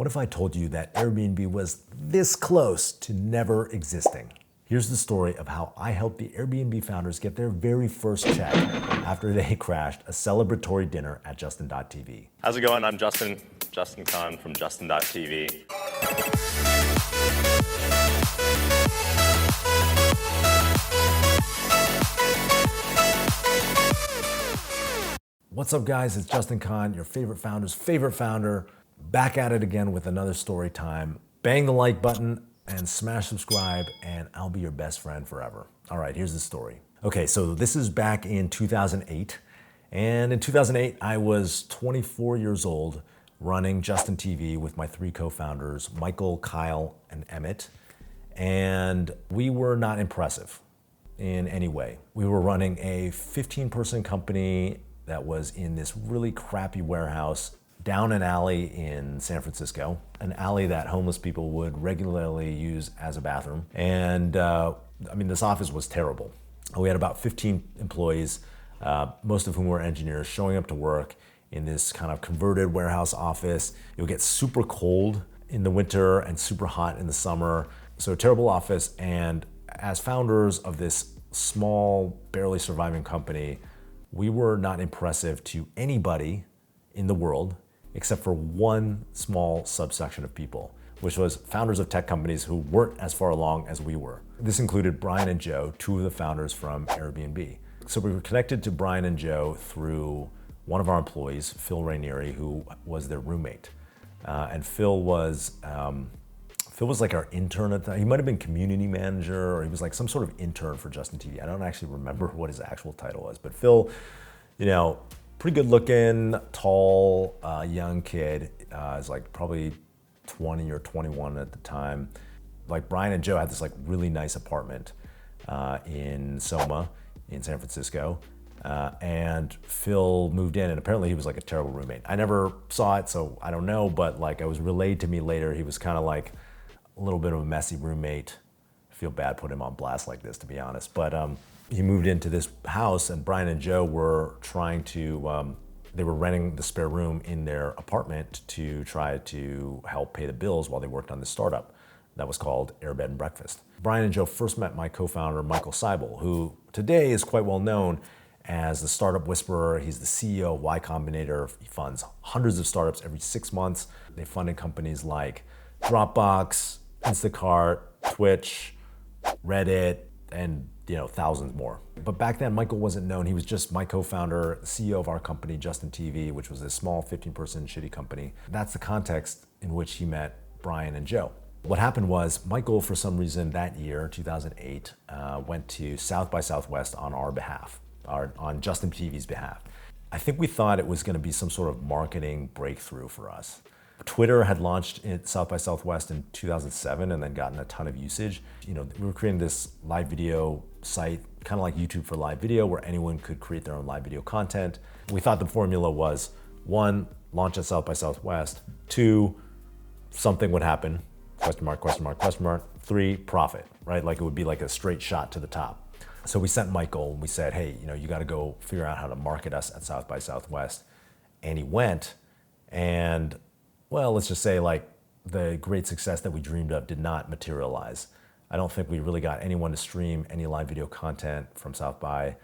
What if I told you that Airbnb was this close to never existing? Here's the story of how I helped the Airbnb founders get their very first check after they crashed a celebratory dinner at Justin.tv. How's it going? I'm Justin Khan from Justin.tv. What's up, guys? It's Justin Khan, your favorite founder's favorite founder, back at it again with another story time. Bang the like button and smash subscribe, and I'll be your best friend forever. All right, here's the story. Okay, so this is back in 2008. And in 2008, I was 24 years old, running Justin TV with my three co-founders, Michael, Kyle, and Emmett. And we were not impressive in any way. We were running a 15-person company that was in this really crappy warehouse down an alley in San Francisco, an alley that homeless people would regularly use as a bathroom. And this office was terrible. We had about 15 employees, most of whom were engineers, showing up to work in this kind of converted warehouse office. It would get super cold in the winter and super hot in the summer. So a terrible office. And as founders of this small, barely surviving company, we were not impressive to anybody in the world except for one small subsection of people, which was founders of tech companies who weren't as far along as we were. This included Brian and Joe, two of the founders from Airbnb. So we were connected to Brian and Joe through one of our employees, Phil Rainieri, who was their roommate. And Phil was like our intern at the time. He might have been community manager, or he was like some sort of intern for Justin TV. I don't actually remember what his actual title was, but Phil, pretty good looking, tall, young kid. Is like probably 20 or 21 at the time. Like Brian and Joe had this like really nice apartment in Soma in San Francisco. And Phil moved in, and apparently he was like a terrible roommate. I never saw it, so I don't know, but like it was relayed to me later, he was kind of like a little bit of a messy roommate. I feel bad putting him on blast like this, to be honest. But he moved into this house, and Brian and Joe were trying to, they were renting the spare room in their apartment to try to help pay the bills while they worked on this startup that was called Airbnb Breakfast. Brian and Joe first met my co-founder, Michael Seibel, who today is quite well known as the startup whisperer. He's the CEO of Y Combinator. He funds hundreds of startups every 6 months. They funded companies like Dropbox, Instacart, Twitch, Reddit, and thousands more. But back then, Michael wasn't known. He was just my co-founder, CEO of our company, Justin TV, which was a small 15-person shitty company. That's the context in which he met Brian and Joe. What happened was Michael, for some reason that year, 2008, went to South by Southwest on our behalf, on Justin TV's behalf. I think we thought it was going to be some sort of marketing breakthrough for us. Twitter had launched at South by Southwest in 2007 and then gotten a ton of usage. We were creating this live video site, kind of like YouTube for live video, where anyone could create their own live video content. We thought the formula was 1, launch at South by Southwest, 2, something would happen, question mark, question mark, question mark, 3, profit, right? Like it would be like a straight shot to the top. So we sent Michael and we said, hey, you got to go figure out how to market us at South by Southwest. And he went, and well, let's just say like the great success that we dreamed of did not materialize. I don't think we really got anyone to stream any live video content from South by.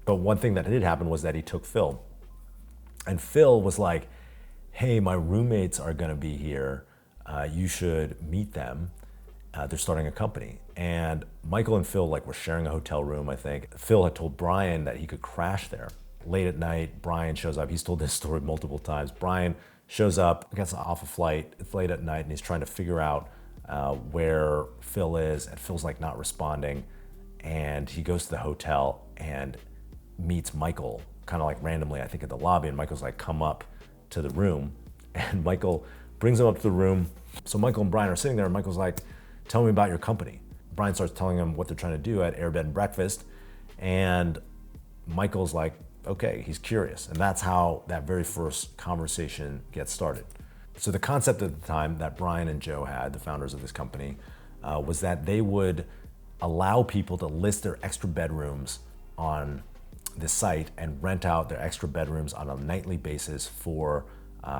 But one thing that did happen was that he took Phil. And Phil was like, hey, my roommates are gonna be here. You should meet them. They're starting a company. And Michael and Phil were sharing a hotel room, I think. Phil had told Brian that he could crash there. Late at night, Brian shows up. He's told this story multiple times. Brian shows up, gets off a flight, it's late at night, and he's trying to figure out where Phil is, and Phil's not responding. And he goes to the hotel and meets Michael, kind of randomly, I think at the lobby, and Michael's come up to the room. And Michael brings him up to the room. So Michael and Brian are sitting there, and Michael's like, tell me about your company. Brian starts telling him what they're trying to do at Airbnb Breakfast, and Michael's like, okay, he's curious. And that's how that very first conversation gets started. So the concept at the time that Brian and Joe had, the founders of this company, was that they would allow people to list their extra bedrooms on the site and rent out their extra bedrooms on a nightly basis for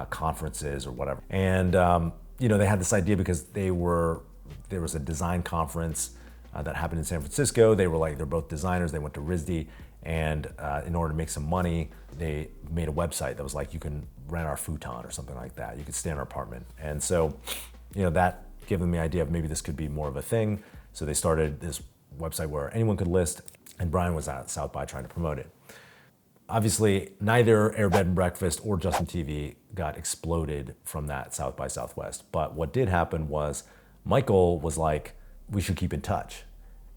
conferences or whatever. And they had this idea because there was a design conference that happened in San Francisco. They're both designers. They went to RISD, and in order to make some money, they made a website that was like, you can rent our futon or something like that. You could stay in our apartment. And so, that gave them the idea of maybe this could be more of a thing. So they started this website where anyone could list, and Brian was at South by trying to promote it. Obviously, neither Air Bed and Breakfast or Justin TV got exploded from that South by Southwest. But what did happen was Michael was like, we should keep in touch.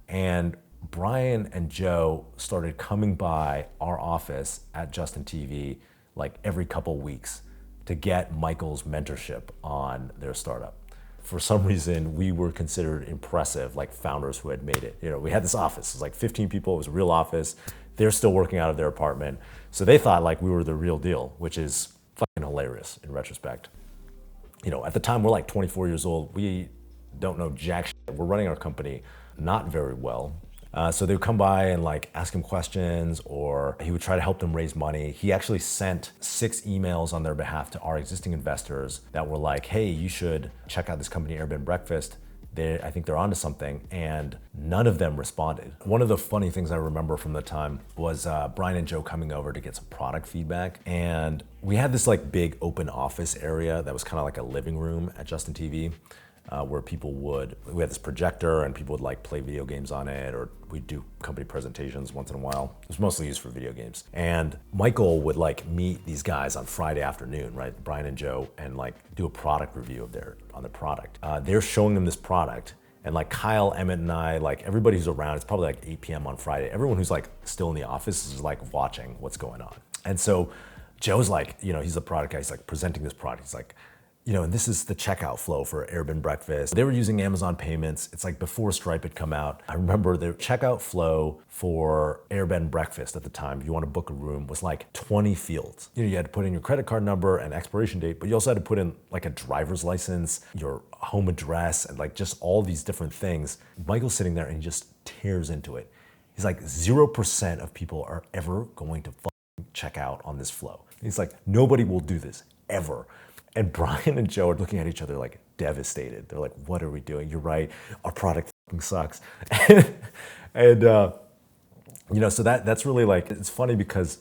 And Brian and Joe started coming by our office at Justin TV like every couple weeks to get Michael's mentorship on their startup. For some reason, we were considered impressive, like founders who had made it. We had this office, it was like 15 people, it was a real office. They're still working out of their apartment. So they thought like we were the real deal, which is fucking hilarious in retrospect. At the time, we're like 24 years old. We don't know jack shit. We're running our company not very well. So they would come by and like ask him questions, or he would try to help them raise money. He actually sent 6 emails on their behalf to our existing investors that were like, hey, you should check out this company, Airbnb Breakfast. I think they're onto something, and none of them responded. One of the funny things I remember from the time was Brian and Joe coming over to get some product feedback, and we had this like big open office area that was kind of like a living room at Justin TV. Where we had this projector and people would like play video games on it, or we'd do company presentations once in a while. It was mostly used for video games. And Michael would like meet these guys on Friday afternoon, right? Brian and Joe, and like do a product review on the product. They're showing them this product, and like Kyle, Emmett, and I, like everybody who's around, it's probably like 8 p.m. on Friday. Everyone who's like still in the office is like watching what's going on. And so Joe's like, he's the product guy, he's like presenting this product. He's like, and this is the checkout flow for Airbnb Breakfast. They were using Amazon payments. It's like before Stripe had come out. I remember the checkout flow for Airbnb Breakfast at the time, if you want to book a room, was like 20 fields. You had to put in your credit card number and expiration date, but you also had to put in like a driver's license, your home address, and like just all these different things. Michael's sitting there and he just tears into it. He's like, 0% of people are ever going to check out on this flow. He's like, nobody will do this, ever. And Brian and Joe are looking at each other like devastated. They're like, what are we doing? You're right, our product fucking sucks. and so that's really like, it's funny because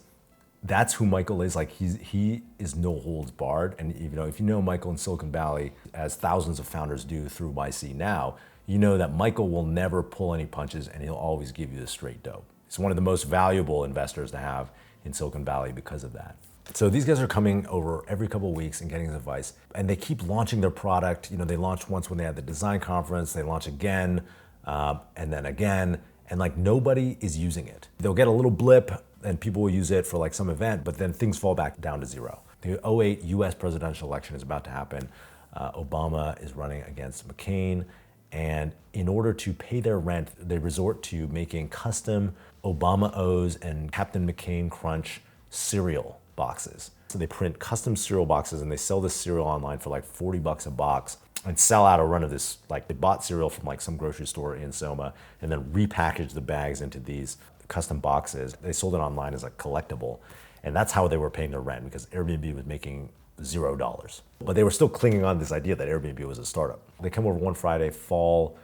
that's who Michael is. Like he is no holds barred. And if you know Michael in Silicon Valley, as thousands of founders do through YC now, you know that Michael will never pull any punches and he'll always give you the straight dope. He's one of the most valuable investors to have in Silicon Valley because of that. So these guys are coming over every couple of weeks and getting his advice, and they keep launching their product. They launched once when they had the design conference, they launch again, and then again, and like nobody is using it. They'll get a little blip and people will use it for like some event, but then things fall back down to zero. The 2008 US presidential election is about to happen. Obama is running against McCain, and in order to pay their rent, they resort to making custom Obama O's and Captain McCain Crunch cereal boxes. So they print custom cereal boxes and they sell this cereal online for like $40 a box and sell out a run of this. Like they bought cereal from like some grocery store in Soma and then repackaged the bags into these custom boxes. They sold it online as a collectible, and that's how they were paying their rent because Airbnb was making $0. But they were still clinging on to this idea that Airbnb was a startup. They come over one Friday, fall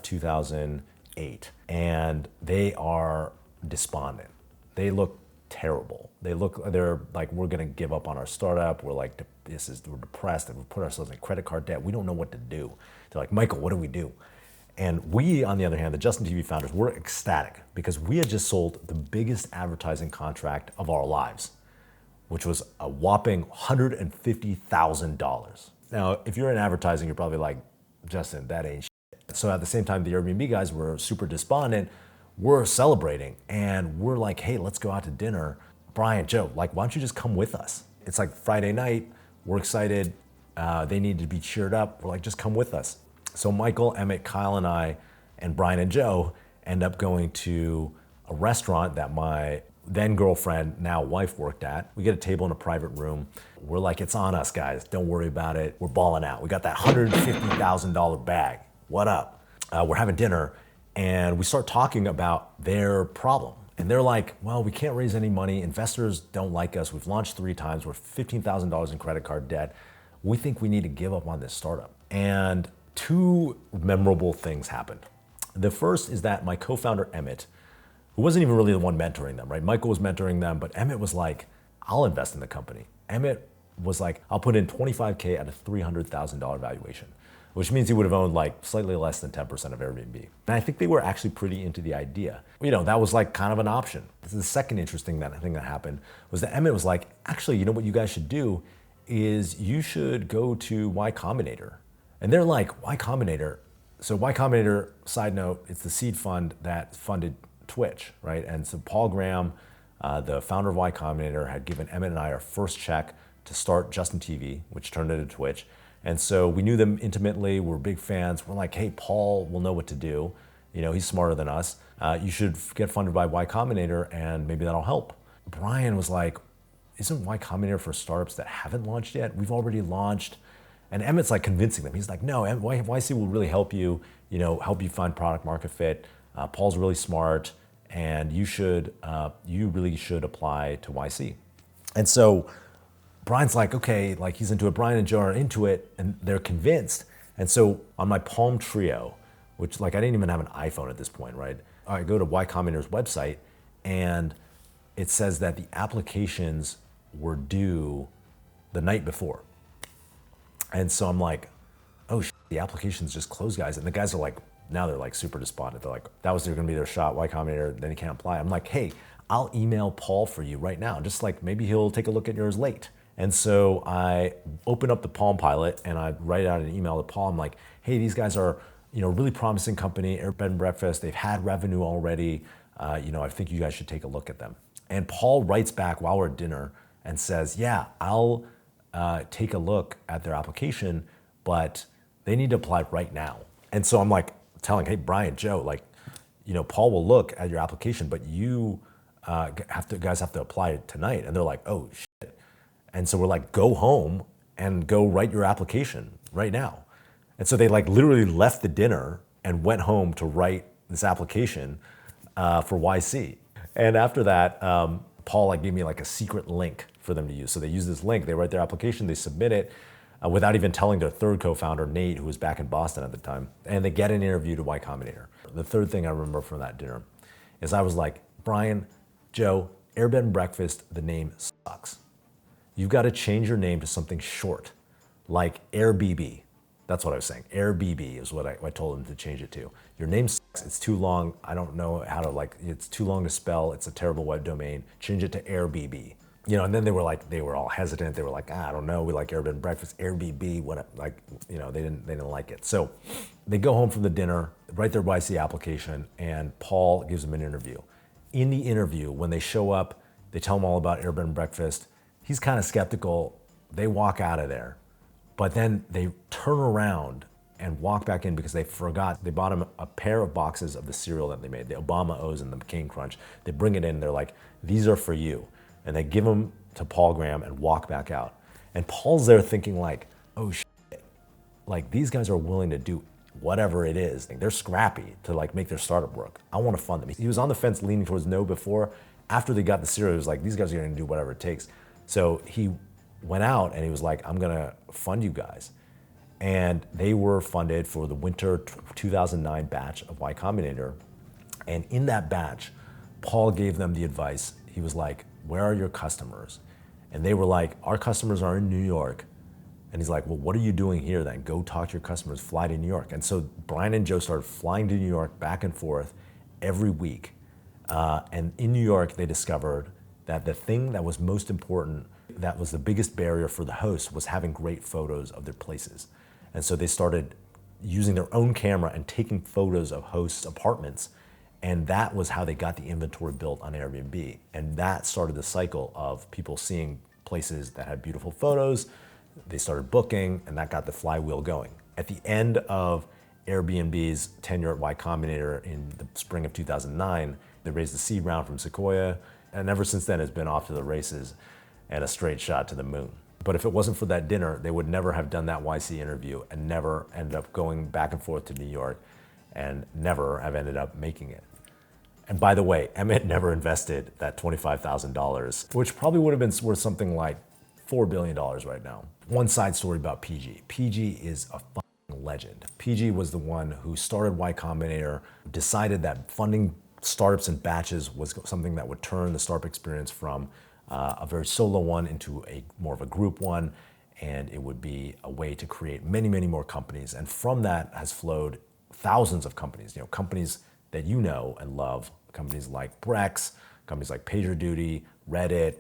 2008, and they are despondent. They look terrible. They're like, we're gonna give up on our startup. We're like, we're depressed, and we put ourselves in credit card debt. We don't know what to do. They're like, Michael, what do we do? And we, on the other hand, the Justin TV founders, were ecstatic because we had just sold the biggest advertising contract of our lives, which was a whopping $150,000. Now, if you're in advertising, you're probably like, Justin, that ain't shit. So at the same time, the Airbnb guys were super despondent. We're celebrating and we're like, hey, let's go out to dinner. Brian, Joe, like, why don't you just come with us? It's like Friday night, we're excited. They need to be cheered up. We're like, just come with us. So Michael, Emmett, Kyle, and I, and Brian and Joe end up going to a restaurant that my then girlfriend, now wife, worked at. We get a table in a private room. We're like, it's on us, guys. Don't worry about it. We're balling out. We got that $150,000 bag. What up? We're having dinner. And we start talking about their problem. And they're like, well, we can't raise any money. Investors don't like us. We've launched 3 times. We're $15,000 in credit card debt. we think we need to give up on this startup. And two memorable things happened. The first is that my co-founder, Emmett, who wasn't even really the one mentoring them, right? Michael was mentoring them, but Emmett was like, I'll invest in the company. Emmett was like, I'll put in 25K at a $300,000 valuation, which means he would have owned like slightly less than 10% of Airbnb. And I think they were actually pretty into the idea. You know, that was like kind of an option. The second interesting thing that happened was that Emmett was like, actually, you know what you guys should do is you should go to Y Combinator. And they're like, Y Combinator? So Y Combinator, side note, it's the seed fund that funded Twitch, right? And so Paul Graham, the founder of Y Combinator, had given Emmett and I our first check to start Justin TV, which turned into Twitch. And so we knew them intimately. We're big fans. We're like, hey, Paul will know what to do. You know, he's smarter than us. You should get funded by Y Combinator and maybe that'll help. Brian was like, isn't Y Combinator for startups that haven't launched yet? We've already launched. And Emmett's like convincing them. He's like, no, YC will really help you, help you find product market fit. Paul's really smart and you really should apply to YC. And so Brian's like, okay, like he's into it. Brian and Joe are into it and they're convinced. And so on my Palm Trio, which like I didn't even have an iPhone at this point, right? I go to Y Combinator's website and it says that the applications were due the night before. And so I'm like, oh shit, the applications just closed, guys. And the guys are like, now they're like super despondent. They're like, that was gonna be their shot, Y Combinator, then he can't apply. I'm like, hey, I'll email Paul for you right now. Just like maybe he'll take a look at yours late. And so I open up the Palm Pilot and I write out an email to Paul. I'm like, hey, these guys are, really promising company, Airbnb and Breakfast. They've had revenue already. I think you guys should take a look at them. And Paul writes back while we're at dinner and says, yeah, I'll take a look at their application, but they need to apply right now. And so I'm like telling, hey, Brian, Joe, like, Paul will look at your application, but you guys have to apply it tonight. And they're like, oh shit. And so we're like, go home and go write your application right now. And so they like literally left the dinner and went home to write this application for YC. And after that, Paul like gave me like a secret link for them to use. So they use this link, they write their application, they submit it without even telling their third co-founder, Nate, who was back in Boston at the time, and they get an interview to Y Combinator. The third thing I remember from that dinner is I was like, Brian, Joe, Airbnb and Breakfast, the name sucks. You've got to change your name to something short, like Airbnb. That's what I was saying. Airbnb is what I told him to change it to. Your name sucks, it's too long. I don't know how to it's too long to spell. It's a terrible web domain. Change it to Airbnb. And then they were all hesitant. They were like, I don't know. We like Airbnb and Breakfast, Airbnb, what, they didn't like it. So they go home from the dinner, write their YC application, and Paul gives them an interview. In the interview, when they show up, they tell him all about Airbnb and Breakfast. He's kind of skeptical. They walk out of there. But then they turn around and walk back in because they forgot. They bought him a pair of boxes of the cereal that they made, the Obama O's and the McCain Crunch. They bring it in, they're like, these are for you. And they give them to Paul Graham and walk back out. And Paul's there thinking like, oh shit, like these guys are willing to do whatever it is. They're scrappy to like make their startup work. I want to fund them. He was on the fence leaning towards no before. After they got the cereal, he was like, these guys are going to do whatever it takes. So he went out and he was like, I'm gonna fund you guys. And they were funded for the winter 2009 batch of Y Combinator. And in that batch, Paul gave them the advice. He was like, where are your customers? And they were like, our customers are in New York. And he's like, well, what are you doing here then? Go talk to your customers, fly to New York. And so Brian and Joe started flying to New York back and forth every week. And in New York, they discovered that the thing that was most important, that was the biggest barrier for the hosts, was having great photos of their places. And so they started using their own camera and taking photos of hosts' apartments. And that was how they got the inventory built on Airbnb. And that started the cycle of people seeing places that had beautiful photos. They started booking, and that got the flywheel going. At the end of Airbnb's tenure at Y Combinator in the spring of 2009, they raised the seed round from Sequoia. And ever since then, it's been off to the races and a straight shot to the moon. But if it wasn't for that dinner, they would never have done that YC interview and never ended up going back and forth to New York and never have ended up making it. And by the way, Emmett never invested that $25,000, which probably would have been worth something like $4 billion right now. One side story about PG. PG is a fucking legend. PG was the one who started Y Combinator, decided that funding startups in batches was something that would turn the startup experience from a very solo one into a more of a group one, and it would be a way to create many, many more companies. And from that has flowed thousands of companies, companies that you know and love, companies like Brex, companies like PagerDuty, Reddit,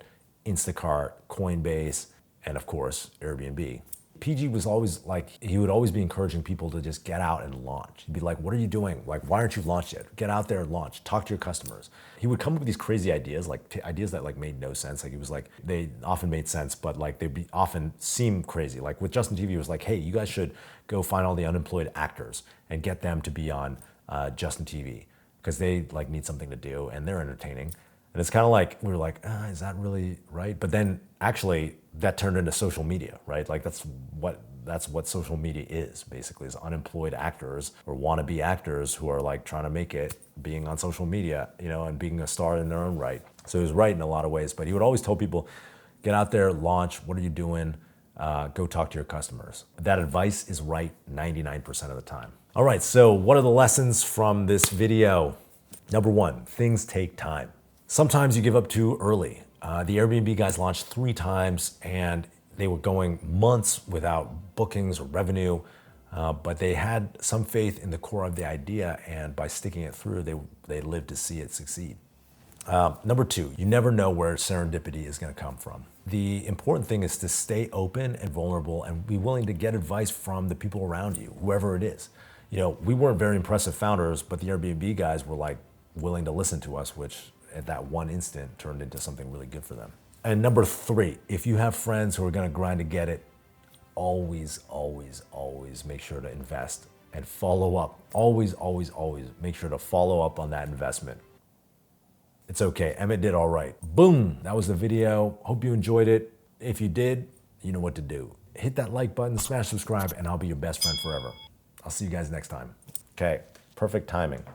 Instacart, Coinbase, and of course, Airbnb. PG was always like, he would always be encouraging people to just get out and launch. He'd be like, what are you doing? Like, why aren't you launched yet? Get out there and launch, talk to your customers. He would come up with these crazy ideas, like ideas that like made no sense. Like he was like, they often made sense, but like they'd often seem crazy. Like with Justin TV, he was like, hey, you guys should go find all the unemployed actors and get them to be on Justin TV because they like need something to do and they're entertaining. And it's kind of like, we were like, is that really right? But then actually that turned into social media, right? Like that's what social media is basically, is unemployed actors or wannabe actors who are like trying to make it being on social media, and being a star in their own right. So he was right in a lot of ways, but he would always tell people, get out there, launch, what are you doing? Go talk to your customers. That advice is right 99% of the time. All right, so what are the lessons from this video? Number one, things take time. Sometimes you give up too early. The Airbnb guys launched 3 times and they were going months without bookings or revenue, but they had some faith in the core of the idea, and by sticking it through, they lived to see it succeed. Number 2, you never know where serendipity is going to come from. The important thing is to stay open and vulnerable and be willing to get advice from the people around you, whoever it is. We weren't very impressive founders, but the Airbnb guys were like willing to listen to us, which at that one instant turned into something really good for them. And number 3, if you have friends who are going to grind to get it, always, always, always make sure to invest and follow up. Always, always, always make sure to follow up on that investment. It's okay. Emmett did all right. Boom. That was the video. Hope you enjoyed it. If you did, you know what to do. Hit that like button, smash subscribe, and I'll be your best friend forever. I'll see you guys next time. Okay. Perfect timing.